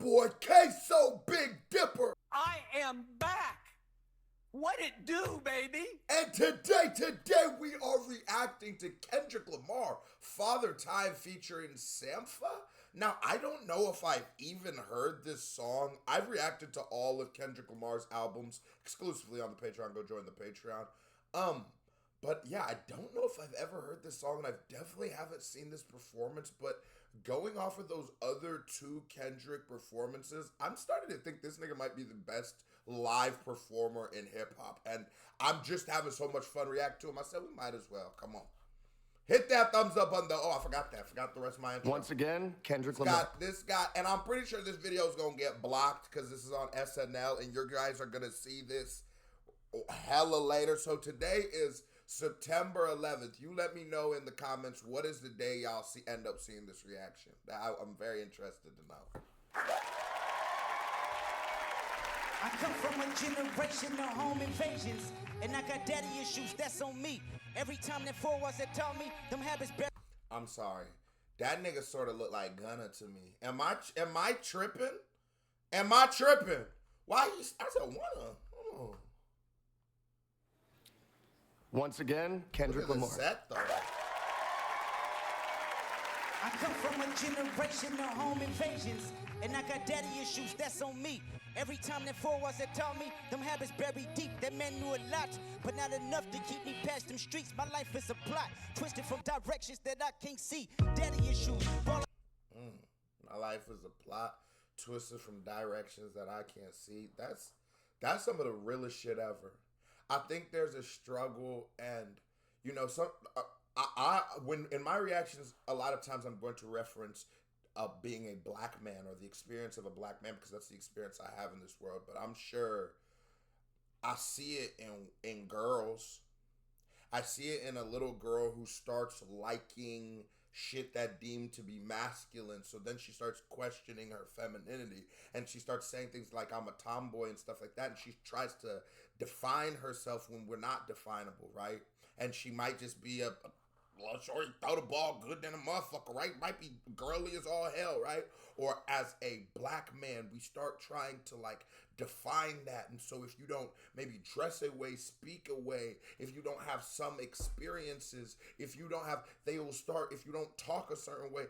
boy Queso Big Dipper. I am back. What it do, baby? And today we are reacting to Kendrick Lamar Father Time featuring Sampha. Now, I don't know if I've even heard this song. I've reacted to all of Kendrick Lamar's albums exclusively on the Patreon. Go join the Patreon. But yeah, I don't know if I've ever heard this song, and I definitely haven't seen this performance, but going off of those other two Kendrick performances, I'm starting to think this nigga might be the best live performer in hip-hop, and I'm just having so much fun reacting to him. I said we might as well. Come on. Hit that thumbs up on the... Oh, I forgot that. I forgot the rest of my intro. Once again, Kendrick Lamar. This guy, and I'm pretty sure this video is going to get blocked because this is on SNL, and you guys are going to see this hella later. So today is September 11th. You let me know in the comments what is the day y'all end up seeing this reaction. I'm very interested to know. I come from a generation of home invasions, and I got daddy issues, that's on me. Every time that four was that taught me, them habits better. I'm sorry. That nigga sort of look like Gunna to me. Am I tripping? Am I tripping? Why I said wanna. Oh. Once again, Kendrick Lamar. Set, though. I come from a generation of home invasions, and I got daddy issues, that's on me. Every time that four was that taught me, them habits buried deep. That man knew a lot, but not enough to keep me past them streets. My life is a plot, twisted from directions that I can't see. Daddy issues. My life is a plot, twisted from directions that I can't see. That's some of the realest shit ever. I think there's a struggle, and you know, when in my reactions, a lot of times I'm going to reference being a black man or the experience of a black man because that's the experience I have in this world. But I'm sure I see it in girls. I see it in a little girl who starts liking shit that deemed to be masculine. So then she starts questioning her femininity, and she starts saying things like I'm a tomboy and stuff like that. And she tries to define herself when we're not definable, right? And she might just be well, sure, throw the ball good than a motherfucker, right? Might be girly as all hell, right? Or as a black man, we start trying to like define that. And so if you don't maybe dress a way, speak a way, if you don't have some experiences, if you don't have, they will start, if you don't talk a certain way,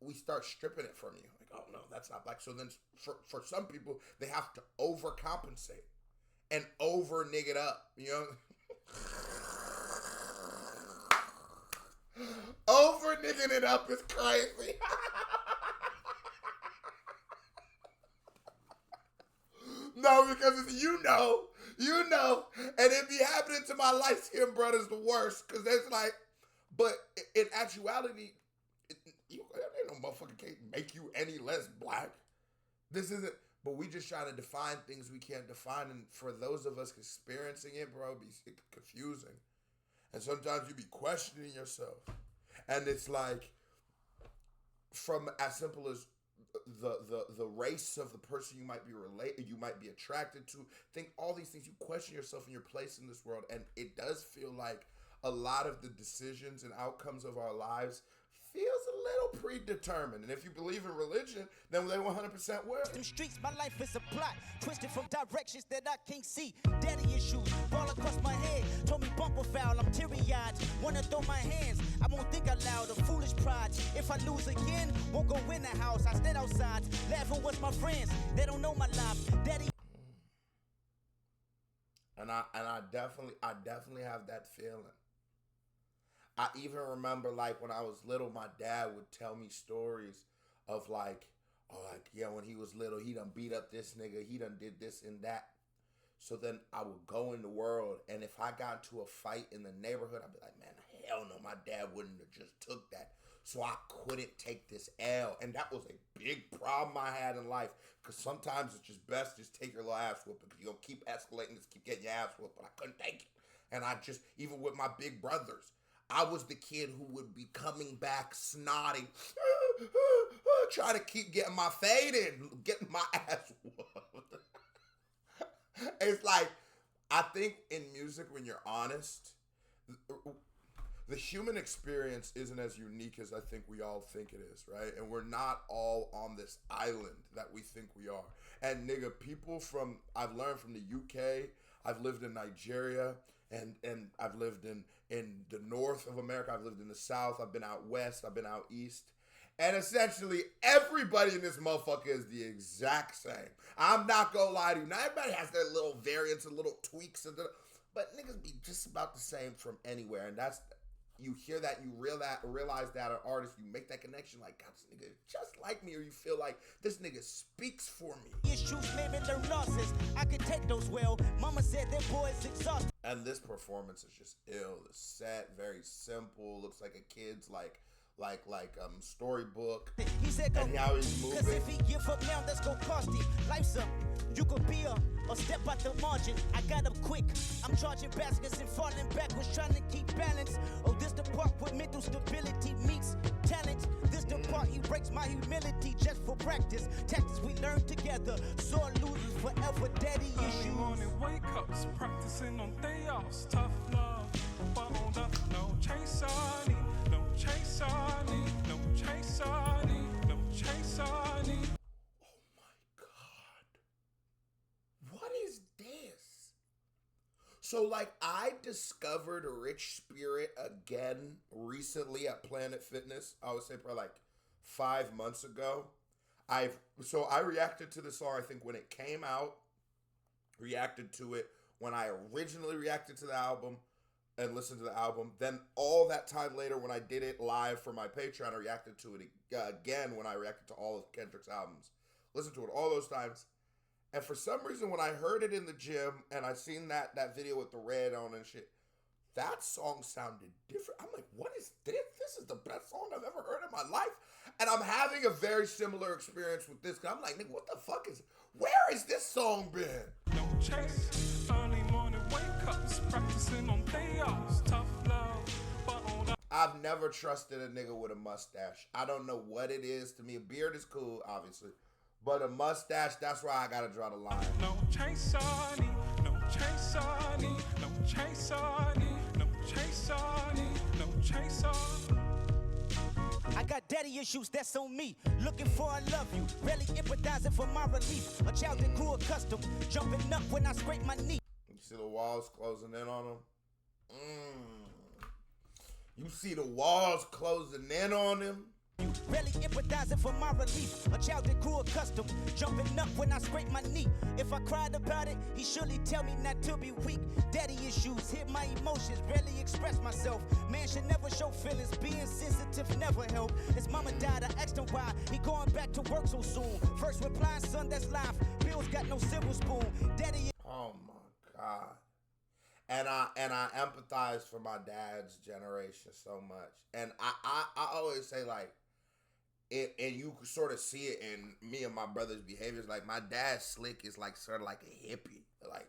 we start stripping it from you. Like, oh no, that's not black. So then for some people, they have to overcompensate and over nig it up, you know? Over nigging it up is crazy. No, because it's, you know, and it be happening to my light-skinned brothers the worst, because it's like, but in actuality, ain't no motherfucker can't make you any less black. This isn't, but we just trying to define things we can't define, and for those of us experiencing it, bro, it be confusing. And sometimes you be questioning yourself. And it's like, from as simple as the race of the person you might be attracted to, think all these things, you question yourself and your place in this world. And it does feel like a lot of the decisions and outcomes of our lives feels a little predetermined. And if you believe in religion, then they 100% will. Them streets, my life is a plot, twisted from directions that I can't see. Daddy issues, ball across my head, told me bumper foul, I'm teary-eyed. Wanna throw my hands, I won't think out loud, a foolish pride. If I lose again, won't go in the house, I stand outside, laughing with my friends, they don't know my life. Daddy. And I definitely have that feeling. I even remember, like, when I was little, my dad would tell me stories of, like, oh, like, yeah, when he was little, he done beat up this nigga, he done did this and that. So then I would go in the world, and if I got into a fight in the neighborhood, I'd be like, man, hell no, my dad wouldn't have just took that. So I couldn't take this L. And that was a big problem I had in life, because sometimes it's just best just take your little ass whooping, because you're going to keep escalating, just keep getting your ass whooped. But I couldn't take it. And I just, even with my big brothers, I was the kid who would be coming back snotting, trying to keep getting my fade in, getting my ass whooped. It's like, I think in music, when you're honest, the human experience isn't as unique as I think we all think it is, right? And we're not all on this island that we think we are. And nigga, I've learned from the UK, I've lived in Nigeria, and I've lived in the north of America, I've lived in the south, I've been out west, I've been out east. And essentially, everybody in this motherfucker is the exact same. I'm not gonna lie to you. Now, everybody has their little variants and little tweaks, but niggas be just about the same from anywhere. And you hear that, you realize that an artist, you make that connection, like, God, this nigga is just like me, or you feel like this nigga speaks for me. Issues, maybe their losses. I can take those well. Mama said that boy is exhausted. And this performance is just ill. The set, very simple, looks like a kid's storybook. He said, and how he's moving. Cause if he give up now, that's gonna cost him. Life's up. You could be a step out the margin. I got up quick. I'm charging baskets and falling backwards, trying to keep balance. Oh, this the part where mental stability meets talent. This the part he breaks my humility just for practice. Tactics we learned together. Sore losers forever. Daddy issues. Early morning wake ups, practicing on day offs. Tough love, bottled up, no chase I need. No chase I need, no chase I need, no chase I need. Oh my God. What is this? So, like, I discovered Rich Spirit again recently at Planet Fitness. I would say probably like 5 months ago. I reacted to the song, I think, when it came out. Reacted to it when I originally reacted to the album and listened to the album. Then all that time later, when I did it live for my Patreon, I reacted to it again when I reacted to all of Kendrick's albums. Listened to it all those times. And for some reason, when I heard it in the gym and I seen that video with the red on and shit, that song sounded different. I'm like, what is this? This is the best song I've ever heard in my life. And I'm having a very similar experience with this. Cause I'm like, nigga, what the fuck where has this song been? No chase, early morning wake ups, practicing on day offs. Tough love, bottled up. I've never trusted a nigga with a mustache. I don't know what it is. To me, a beard is cool, obviously. But a mustache, that's where I gotta draw the line. No chase I need, no chase I need, no chase I need, no chase I need, no chase I need. I got daddy issues, that's on me. Looking for I love you, barely empathizing for my relief. A child that grew accustomed, jumping up when I scrape my knee. You see the walls closing in on him? You see the walls closing in on him? Barely empathizing for my relief. A child that grew accustomed, jumping up when I scrape my knee. If I cried about it, he surely tell me not to be weak. Daddy issues hit my emotions, rarely express myself. Man should never show feelings, being sensitive never help. His mama died, I asked him why he going back to work so soon. First reply, son, that's life. Bills got no silver spoon. Daddy. Oh my God. And I empathize for my dad's generation so much. And I always say, like, and you sort of see it in me and my brother's behaviors. Like, my dad's slick is like sort of like a hippie. Like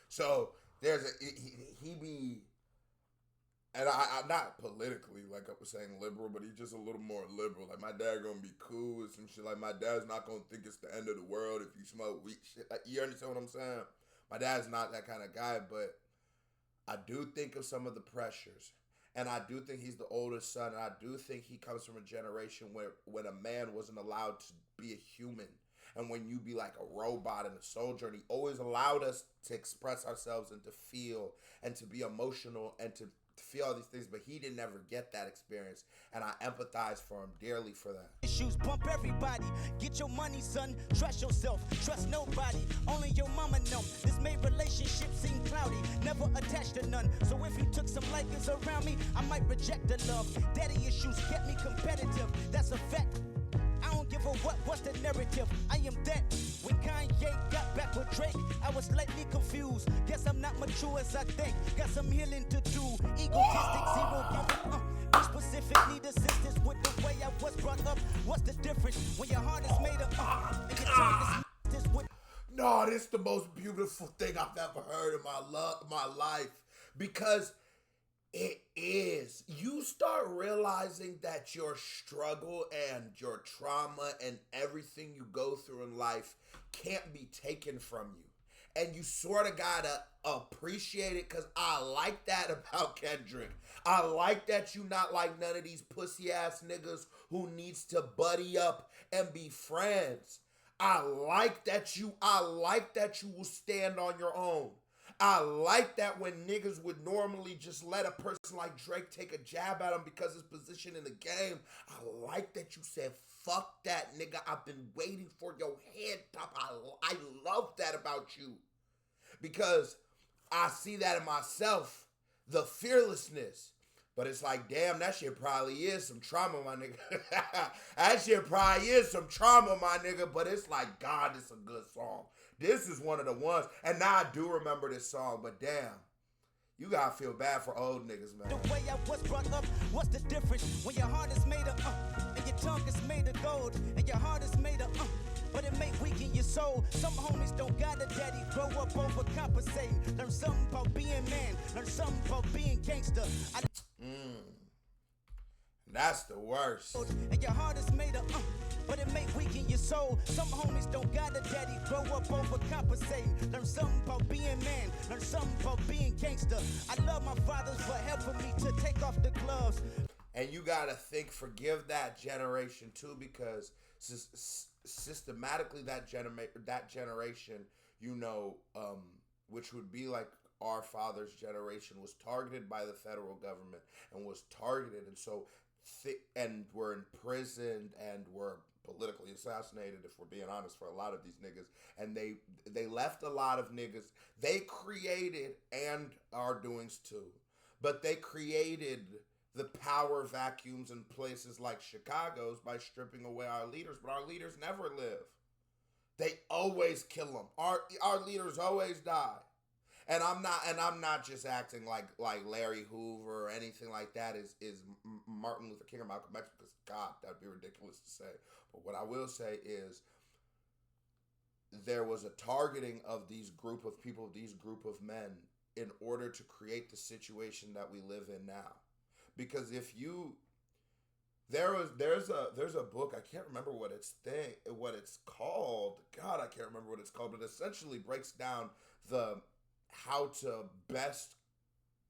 so there's he be, and I not politically, like I was saying, liberal, but he's just a little more liberal. Like, my dad gonna be cool with some shit. Like, my dad's not gonna think it's the end of the world if you smoke weed shit. Like, you understand what I'm saying? My dad's not that kind of guy, but I do think of some of the pressures. And I do think he's the oldest son, and I do think he comes from a generation where when a man wasn't allowed to be a human, and when you be like a robot and a soldier, and he always allowed us to express ourselves and to feel and to be emotional and to feel all these things, but he didn't ever get that experience, and I empathize for him dearly for that. Issues bump everybody. Get your money, son. Trust yourself. Trust nobody. Only your mama know. This made relationships seem cloudy. Never attached to none. So if you took some likings around me, I might reject the love. Daddy issues kept me competitive. That's a fact. I don't give a what's the narrative. I am that. When Kanye got back with Drake, I was slightly confused. Guess I'm not mature as I think. Got some healing to do. Egotistic, zero giving. Be specific, need assistance with the way I was brought up. What's the difference when your heart is made up? And your tongue is this with. No, this is the most beautiful thing I've ever heard in my life, because it is. You start realizing that your struggle and your trauma and everything you go through in life can't be taken from you. And you sort of gotta appreciate it, because I like that about Kendrick. I like that you not like none of these pussy ass niggas who needs to buddy up and be friends. I like that you will stand on your own. I like that when niggas would normally just let a person like Drake take a jab at him because his position in the game. I like that you said, fuck that, nigga. I've been waiting for your head top. I love that about you, because I see that in myself, the fearlessness. But it's like, damn, that shit probably is some trauma, my nigga. That shit probably is some trauma, my nigga. But it's like, God, this is a good song. This is one of the ones. And now I do remember this song, but damn, you gotta feel bad for old niggas, man. The way I was brought up, what's the difference when your heart is made of and your tongue is made of gold, and your heart is made of but it may weaken your soul. Some homies don't got a daddy, grow up overcompensating. Learn something about being man, learn something about being gangster. That's the worst. And your heart is made of but it may weaken your soul. Some homies don't got a daddy, grow up overcompensating. Learn something about being man, learn something about being gangster. I love my fathers for helping me to take off the gloves. And you gotta forgive that generation too, because systematically that generation, you know, which would be like our father's generation, was targeted by the federal government and was targeted, and so and were imprisoned and were politically assassinated, if we're being honest, for a lot of these niggas. And they left a lot of niggas. They created, and are doing too, but they created the power vacuums in places like Chicago's by stripping away our leaders. But our leaders never live. They always kill them. Our leaders always die. And I'm not just acting like Larry Hoover or anything like that is Martin Luther King or Malcolm X, because God, that'd be ridiculous to say. But what I will say is there was a targeting of these group of people, these group of men, in order to create the situation that we live in now. Because if you, there's a book, I can't remember what it's called. God, I can't remember what it's called, but it essentially breaks down how to best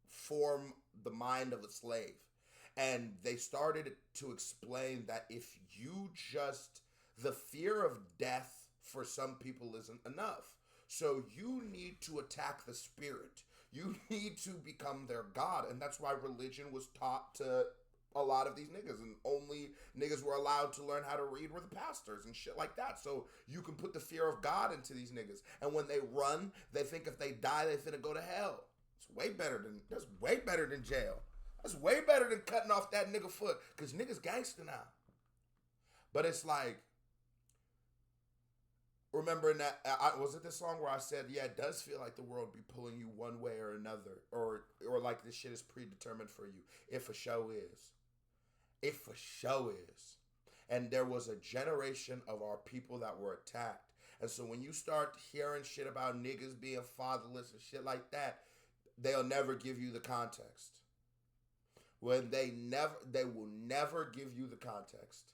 form the mind of a slave. And they started to explain that if you the fear of death for some people isn't enough. So you need to attack the spirit. You need to become their God. And that's why religion was taught to a lot of these niggas, and only niggas were allowed to learn how to read were the pastors and shit like that. So you can put the fear of God into these niggas, and when they run, they think if they die, they finna go to hell. That's way better than jail. That's way better than cutting off that nigga foot, because niggas gangster now. But it's like, remembering that, was it this song where I said, yeah, it does feel like the world be pulling you one way or another, or like this shit is predetermined for you. It for sure is. It for sure is. And there was a generation of our people that were attacked. And so when you start hearing shit about niggas being fatherless and shit like that, they'll never give you the context. They will never give you the context.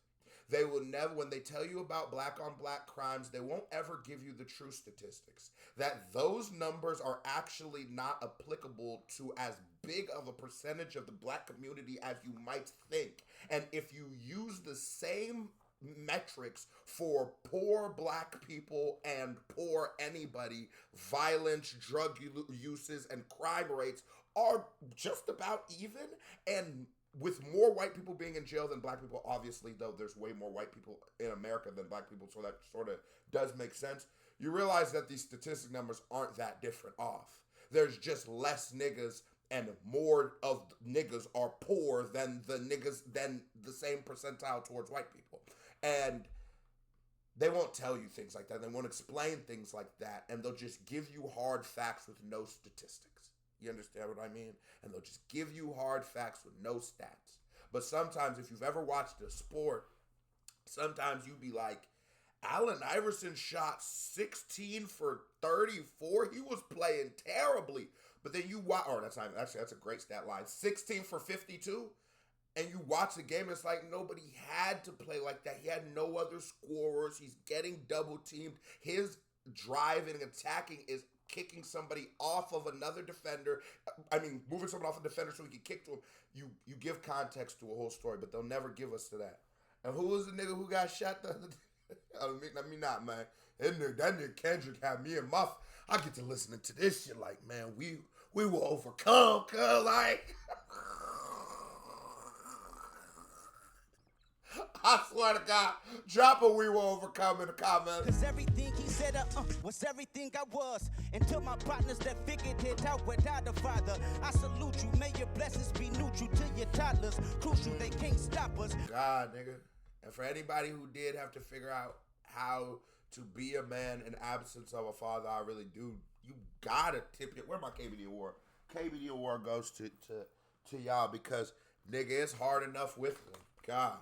They will never, when they tell you about black on black crimes, they won't ever give you the true statistics. That those numbers are actually not applicable to as big of a percentage of the black community as you might think. And if you use the same metrics for poor black people and poor anybody, violence, drug uses, and crime rates are just about even. And with more white people being in jail than black people, obviously, though there's way more white people in America than black people, so that sort of does make sense. You realize that these statistic numbers aren't that different off. There's just less niggas, and more of niggas are poor than the same percentile towards white people. And they won't tell you things like that. They won't explain things like that. And they'll just give you hard facts with no statistics. You understand what I mean? And they'll just give you hard facts with no stats. But sometimes, if you've ever watched a sport, sometimes you be like, Allen Iverson shot 16 for 34. He was playing terribly. But then you watch, that's a great stat line. 16 for 52. And you watch the game, it's like nobody had to play like that. He had no other scorers. He's getting double teamed. His driving and attacking is kicking somebody off of another defender. I mean, moving someone off a defender so he can kick to him. You give context to a whole story, but they'll never give us to that. And who was the nigga who got shot the other day? I mean, not, man. That nigga Kendrick had me in my... I get to listening to this shit like, man, we will overcome, cuz, like... I swear to God, drop a "we will overcome" in the comments. Cause everything he said was everything I was. Until my partners that figured it out without a father. I salute you, may your blessings be neutral to your toddlers. Crucial, they can't stop us. God, nigga. And for anybody who did have to figure out how to be a man in absence of a father, I really do. You gotta tip it. Where my KBD award? KBD award goes to y'all because, nigga, it's hard enough with one. God.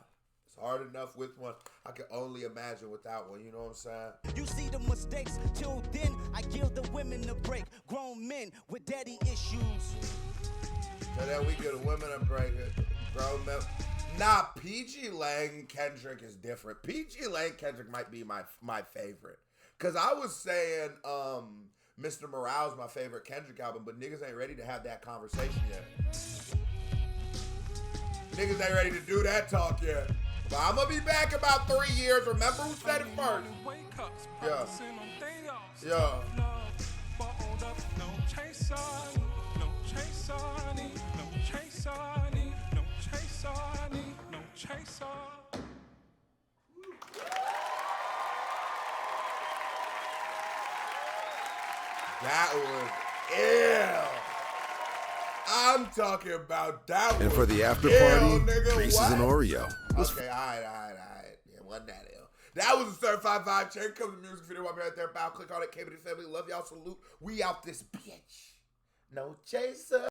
It's hard enough with one. I can only imagine without one. You know what I'm saying? You see the mistakes. Till then, I give the women a break. Grown men with daddy issues. So then we give the women a break. Grown men. Nah, PG Lang Kendrick is different. PG Lang Kendrick might be my favorite. Because I was saying Mr. Morale's my favorite Kendrick album, but niggas ain't ready to have that conversation yet. Niggas ain't ready to do that talk yet. But I'm going to be back about 3 years. Remember who said it first? Yeah. Yeah. That was ill. I'm talking about that one. And for the after party, nigga, Reese's and Oreo. Okay, all right. Yeah, wasn't that ill. That was a certified vibe check. Comes the music video. I'll be right there. Bow, click on it. KBD family. Love y'all. Salute. We out this bitch. No chaser.